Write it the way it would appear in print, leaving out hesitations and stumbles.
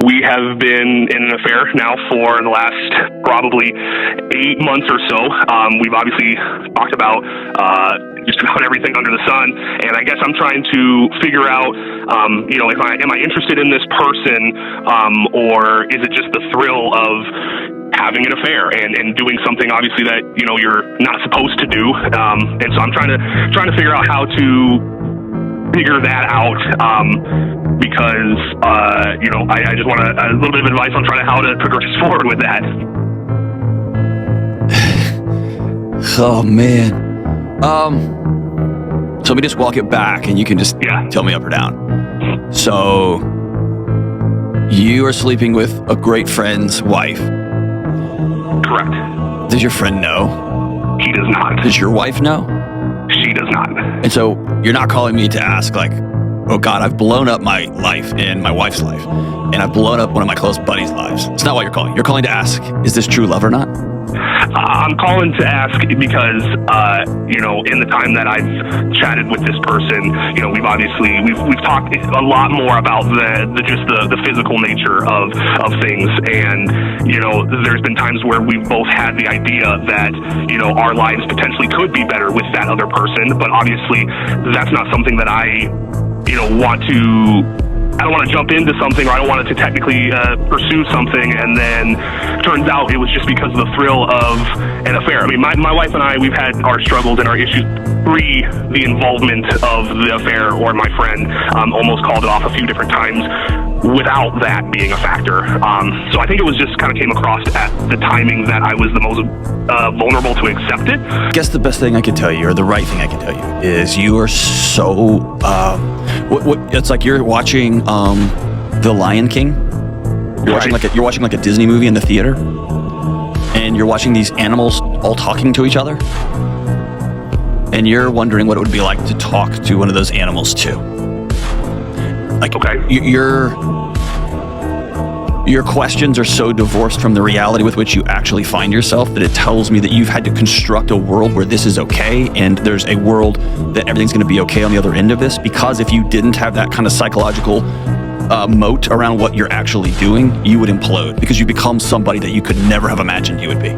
We have been in an affair now for the last probably 8 months or so. We've obviously talked about just about everything under the sun, and I guess I'm trying to figure out, if am I interested in this person, or is it just the thrill of having an affair and doing something obviously that you're not supposed to do, and so I'm trying to figure out how to figure that out, because I just want a little bit of advice on how to progress forward with that. Oh man. So let me just walk it back, and you can just tell me up or down. So you are sleeping with a great friend's wife. Correct. Does your friend know? He does not. Does your wife know? She does not. And so you're not calling me to ask, like, oh God, I've blown up my life and my wife's life, and I've blown up one of my close buddies' lives. It's not what you're calling. You're calling to ask, is this true love or not? I'm calling to ask because, in the time that I've chatted with this person, we've talked a lot more about the physical nature of things, and there's been times where we've both had the idea that our lives potentially could be better with that other person, but obviously that's not something that I don't want to jump into something, or I don't want it to technically pursue something, and then turns out it was just because of the thrill of an affair. I mean, my wife and I, we've had our struggles and our issues pre the involvement of the affair, or my friend almost called it off a few different times without that being a factor. So I think it was just kind of came across at the timing that I was the most vulnerable to accept it. I guess the best thing I can tell you, or the right thing I can tell you, is you are so it's like you're watching The Lion King. You're watching like a Disney movie in the theater, and you're watching these animals all talking to each other, and you're wondering what it would be like to talk to one of those animals too. Like, your questions are so divorced from the reality with which you actually find yourself that it tells me that you've had to construct a world where this is okay, and there's a world that everything's going to be okay on the other end of this, because if you didn't have that kind of psychological moat around what you're actually doing, you would implode, because you become somebody that you could never have imagined you would be.